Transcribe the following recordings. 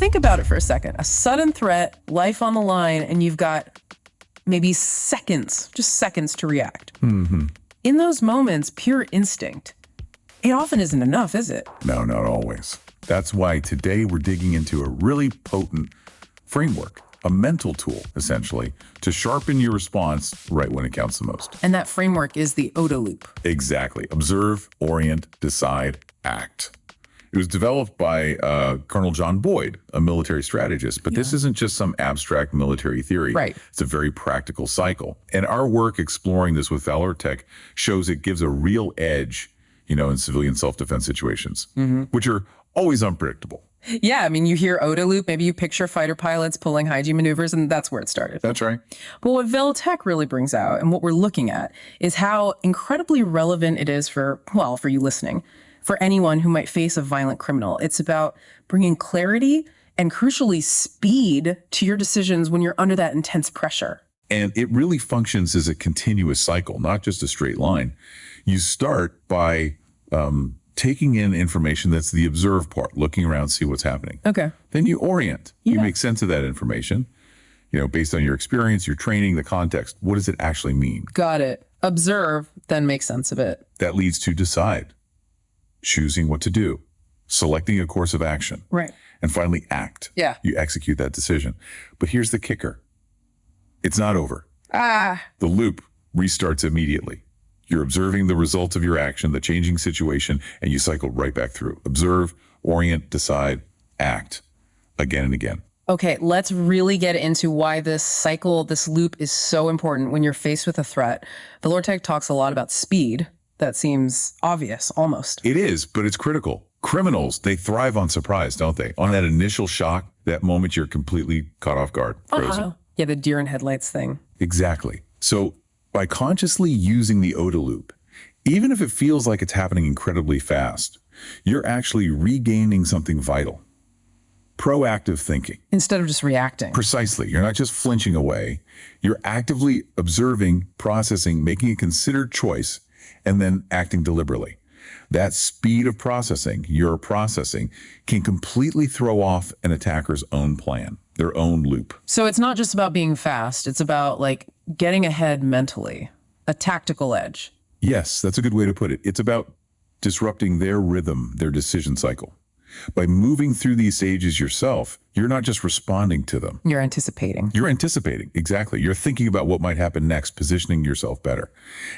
think about it for a second. A sudden threat, life on the line, and you've got maybe seconds, just seconds to react. Mm-hmm. In those moments, pure instinct, it often isn't enough, is it? No, not always. That's why today we're digging into a really potent framework, a mental tool, essentially, to sharpen your response right when it counts the most. And that framework is the OODA Loop. Exactly. Observe, orient, decide, act. It was developed by Colonel John Boyd, a military strategist, but this isn't just some abstract military theory. Right. It's a very practical cycle. And our work exploring this with Valor Tech shows it gives a real edge, in civilian self-defense situations, which are always unpredictable. Yeah, I mean, you hear OODA Loop, maybe you picture fighter pilots pulling high G maneuvers, and that's where it started. That's right. But what Valor Tech really brings out, and what we're looking at, is how incredibly relevant it is for you listening, for anyone who might face a violent criminal. It's about bringing clarity and, crucially, speed to your decisions when you're under that intense pressure. And it really functions as a continuous cycle, not just a straight line. You start by taking in information that's the observe part, looking around, see what's happening. Okay. Then you orient. You make sense of that information, based on your experience, your training, the context. What does it actually mean? Got it. Observe, then make sense of it. That leads to decide, choosing what to do, selecting a course of action. Right. And finally, act. Yeah. You execute that decision. But here's the kicker. It's not over. The loop restarts immediately. You're observing the results of your action, the changing situation, and you cycle right back through. Observe, orient, decide, act, again and again. Okay, let's really get into why this cycle, this loop is so important when you're faced with a threat. Valor Tech talks a lot about speed. That seems obvious, almost. It is, but it's critical. Criminals, they thrive on surprise, don't they? On that initial shock, that moment you're completely caught off guard, frozen. Yeah, the deer in headlights thing. Exactly. So by consciously using the OODA loop, even if it feels like it's happening incredibly fast, you're actually regaining something vital. Proactive thinking. Instead of just reacting. Precisely. You're not just flinching away. You're actively observing, processing, making a considered choice, and then acting deliberately. That speed of processing, your processing, can completely throw off an attacker's own plan, their own loop. So it's not just about being fast. It's about getting ahead mentally, a tactical edge. Yes, that's a good way to put it. It's about disrupting their rhythm, their decision cycle. By moving through these stages yourself, you're not just responding to them. You're anticipating. You're anticipating, exactly. You're thinking about what might happen next, positioning yourself better.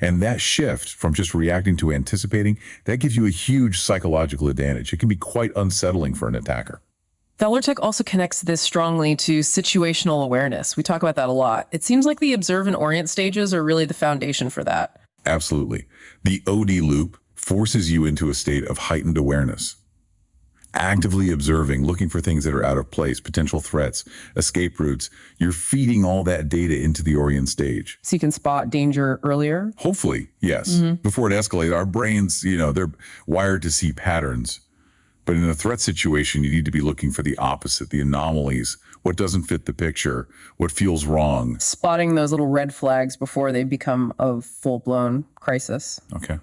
And that shift from just reacting to anticipating, that gives you a huge psychological advantage. It can be quite unsettling for an attacker. Valor Tech also connects this strongly to situational awareness. We talk about that a lot. It seems like the observe and orient stages are really the foundation for that. Absolutely. The OODA loop forces you into a state of heightened awareness. Actively observing, looking for things that are out of place, potential threats, escape routes. You're feeding all that data into the orient stage. So you can spot danger earlier? Hopefully, yes. Before it escalates, our brains, they're wired to see patterns. But in a threat situation, you need to be looking for the opposite, the anomalies, what doesn't fit the picture, what feels wrong. Spotting those little red flags before they become a full-blown crisis. Okay.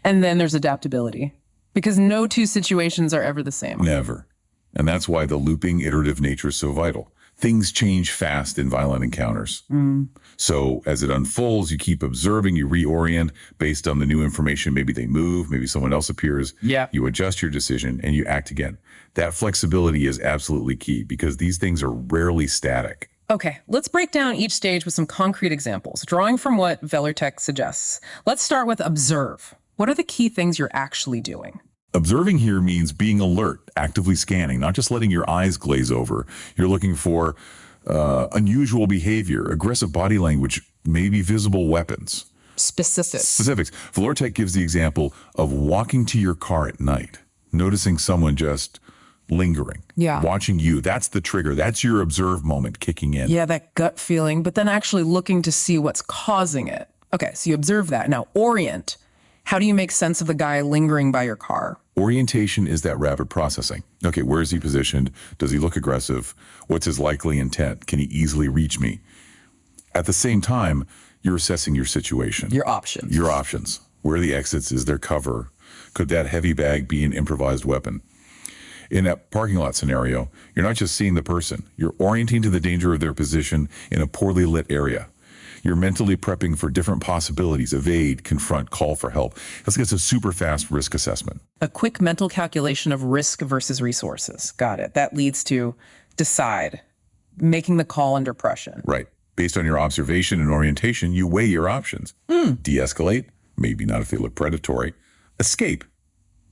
And then there's adaptability. Because no two situations are ever the same. Never. And that's why the looping, iterative nature is so vital. Things change fast in violent encounters. So as it unfolds, you keep observing, you reorient based on the new information. Maybe they move, maybe someone else appears. Yeah. You adjust your decision and you act again. That flexibility is absolutely key because these things are rarely static. Okay, let's break down each stage with some concrete examples, drawing from what Valor Tech suggests. Let's start with observe. What are the key things you're actually doing? Observing here means being alert, actively scanning, not just letting your eyes glaze over. You're looking for unusual behavior, aggressive body language, maybe visible weapons. Specifics. Valor Tech gives the example of walking to your car at night, noticing someone just lingering, watching you. That's the trigger. That's your observe moment kicking in. Yeah, that gut feeling, but then actually looking to see what's causing it. Okay, so you observe that. Now, orient. How do you make sense of the guy lingering by your car? Orientation is that rapid processing. Okay, where is he positioned? Does he look aggressive? What's his likely intent? Can he easily reach me? At the same time, you're assessing your situation. Your options. Your options. Where are the exits? Is there cover? Could that heavy bag be an improvised weapon? In that parking lot scenario, you're not just seeing the person, you're orienting to the danger of their position in a poorly lit area. You're mentally prepping for different possibilities, evade, confront, call for help. It's a super fast risk assessment. A quick mental calculation of risk versus resources. Got it. That leads to decide, making the call under pressure. Right. Based on your observation and orientation, you weigh your options. De-escalate, maybe not if they look predatory. Escape,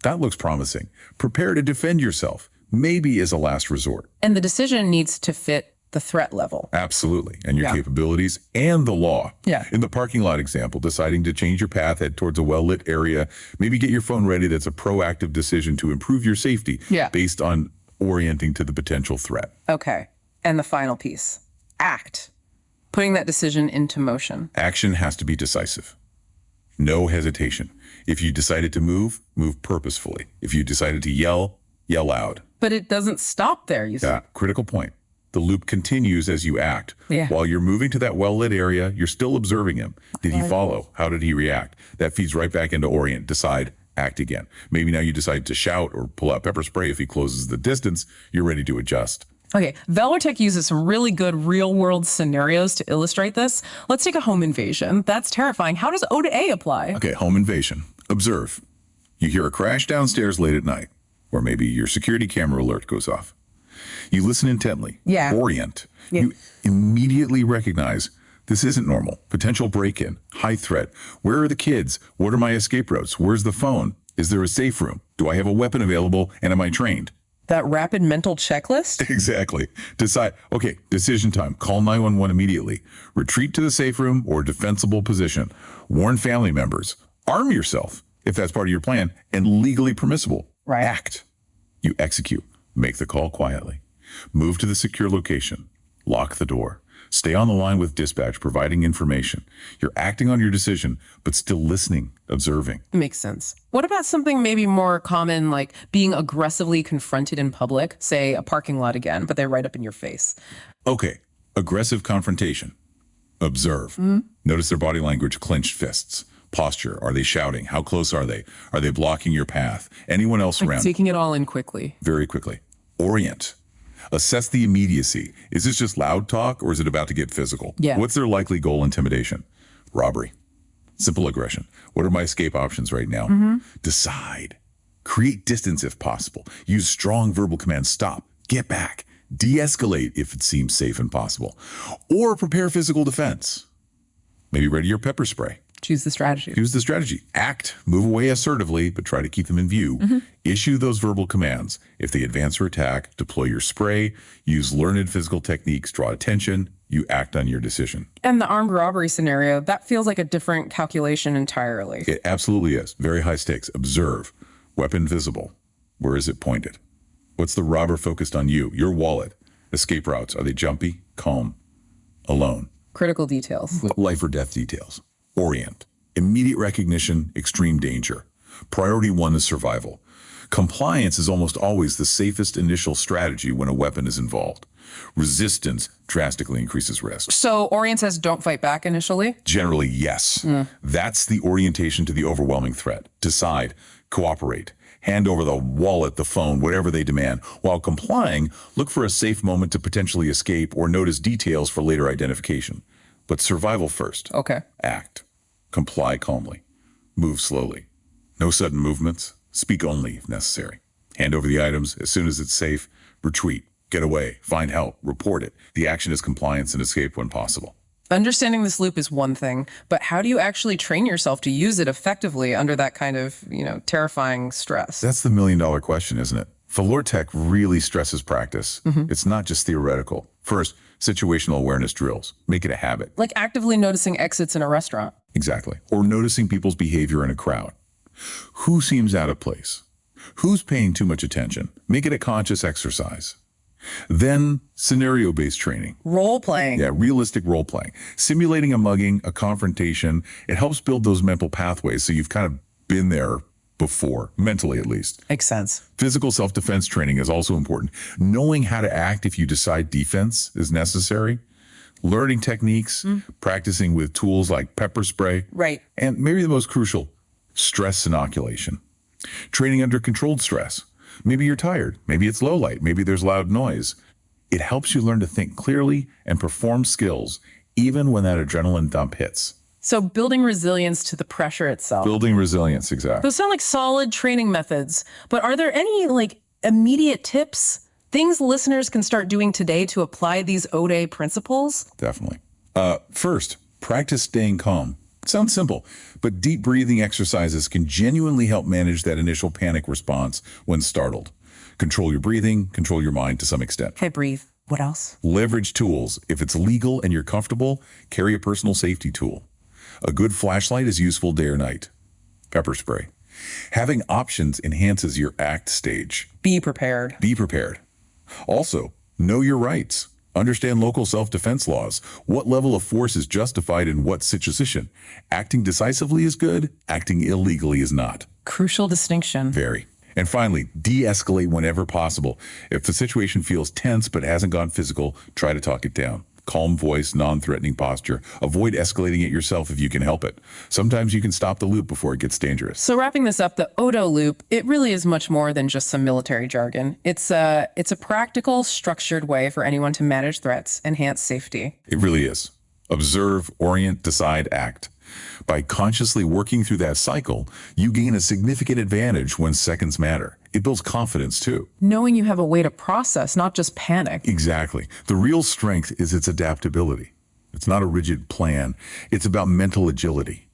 that looks promising. Prepare to defend yourself, maybe as a last resort. And the decision needs to fit the threat level. Absolutely. And your capabilities and the law. Yeah. In the parking lot example, deciding to change your path, head towards a well-lit area, maybe get your phone ready. That's a proactive decision to improve your safety based on orienting to the potential threat. Okay. And the final piece, act. Putting that decision into motion. Action has to be decisive. No hesitation. If you decided to move, move purposefully. If you decided to yell, yell loud. But it doesn't stop there, you see. Yeah, critical point. The loop continues as you act. Yeah. While you're moving to that well-lit area, you're still observing him. Did he follow? How did he react? That feeds right back into orient. Decide, act again. Maybe now you decide to shout or pull out pepper spray. If he closes the distance, you're ready to adjust. Okay, Valortech uses some really good real-world scenarios to illustrate this. Let's take a home invasion. That's terrifying. How does OODA apply? Okay, home invasion. Observe. You hear a crash downstairs late at night, or maybe your security camera alert goes off. You listen intently. Yeah. Orient. Yeah. You immediately recognize this isn't normal. Potential break-in, high threat. Where are the kids? What are my escape routes? Where's the phone? Is there a safe room? Do I have a weapon available? And am I trained? That rapid mental checklist? Exactly. Decide, okay, decision time. Call 911 immediately. Retreat to the safe room or defensible position. Warn family members. Arm yourself, if that's part of your plan, and legally permissible. Right. Act. You execute. Make the call quietly. Move to the secure location. Lock the door. Stay on the line with dispatch, providing information. You're acting on your decision, but still listening, observing. Makes sense. What about something maybe more common, like being aggressively confronted in public, say a parking lot again, but they're right up in your face? Okay, aggressive confrontation. Observe. Notice their body language, clenched fists. Posture. Are they shouting? How close are they? Are they blocking your path? Anyone else around? Taking it all in quickly. Very quickly. Orient. Assess the immediacy. Is this just loud talk or is it about to get physical? Yeah. What's their likely goal? Intimidation. Robbery. Simple aggression. What are my escape options right now? Decide. Create distance if possible. Use strong verbal commands. Stop. Get back. De-escalate if it seems safe and possible. Or prepare physical defense. Maybe ready your pepper spray. Choose the strategy. Use the strategy. Act, move away assertively, but try to keep them in view. Issue those verbal commands. If they advance or attack, deploy your spray, use learned physical techniques, draw attention, you act on your decision. And the armed robbery scenario, that feels like a different calculation entirely. It absolutely is. Very high stakes. Observe. Weapon visible. Where is it pointed? What's the robber focused on you? Your wallet. Escape routes. Are they jumpy, calm, alone? Critical details. Life or death details. Orient. Immediate recognition, extreme danger. Priority one is survival. Compliance is almost always the safest initial strategy when a weapon is involved. Resistance drastically increases risk. So Orient says don't fight back initially? Generally, yes. That's the orientation to the overwhelming threat. Decide, cooperate, hand over the wallet, the phone, whatever they demand. While complying, look for a safe moment to potentially escape or notice details for later identification. But survival first. Okay. Act. Comply calmly. Move slowly. No sudden movements. Speak only if necessary. Hand over the items as soon as it's safe. Retreat. Get away. Find help. Report it. The action is compliance and escape when possible. Understanding this loop is one thing, but how do you actually train yourself to use it effectively under that kind of, terrifying stress? That's the million-dollar question, isn't it? Valortech really stresses practice. It's not just theoretical. First, situational awareness drills. Make it a habit. Like actively noticing exits in a restaurant. Exactly. Or noticing people's behavior in a crowd. Who seems out of place? Who's paying too much attention? Make it a conscious exercise. Then scenario-based training. Role playing. Yeah, realistic role playing. Simulating a mugging, a confrontation. It helps build those mental pathways so you've kind of been there before, mentally at least. Makes sense. Physical self-defense training is also important. Knowing how to act if you decide defense is necessary. Learning techniques, practicing with tools like pepper spray. Right. And maybe the most crucial, stress inoculation. Training under controlled stress. Maybe you're tired. Maybe it's low light. Maybe there's loud noise. It helps you learn to think clearly and perform skills even when that adrenaline dump hits. So building resilience to the pressure itself. Building resilience, exactly. Those sound like solid training methods, but are there any immediate tips, things listeners can start doing today to apply these OODA principles? Definitely. First, practice staying calm. It sounds simple, but deep breathing exercises can genuinely help manage that initial panic response when startled. Control your breathing, control your mind to some extent. Okay, breathe. What else? Leverage tools. If it's legal and you're comfortable, carry a personal safety tool. A good flashlight is useful day or night. Pepper spray. Having options enhances your ACT stage. Be prepared. Be prepared. Also, know your rights. Understand local self-defense laws. What level of force is justified in what situation? Acting decisively is good. Acting illegally is not. Crucial distinction. Very. And finally, de-escalate whenever possible. If the situation feels tense but hasn't gone physical, try to talk it down. Calm voice, non-threatening posture. Avoid escalating it yourself if you can help it. Sometimes you can stop the loop before it gets dangerous. So wrapping this up, the OODA Loop, it really is much more than just some military jargon. It's a practical, structured way for anyone to manage threats, enhance safety. It really is. Observe, orient, decide, act. By consciously working through that cycle, you gain a significant advantage when seconds matter. It builds confidence too. Knowing you have a way to process, not just panic. Exactly. The real strength is its adaptability. It's not a rigid plan. It's about mental agility.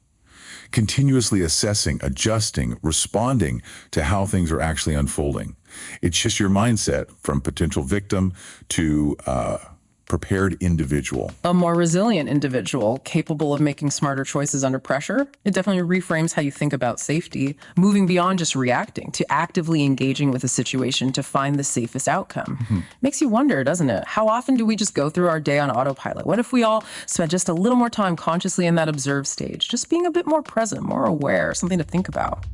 Continuously assessing, adjusting, responding to how things are actually unfolding. It's just your mindset from potential victim to prepared individual. A more resilient individual, capable of making smarter choices under pressure. It definitely reframes how you think about safety, moving beyond just reacting to actively engaging with a situation to find the safest outcome. Makes you wonder, doesn't it? How often do we just go through our day on autopilot? What if we all spent just a little more time consciously in that observe stage, just being a bit more present, more aware, something to think about?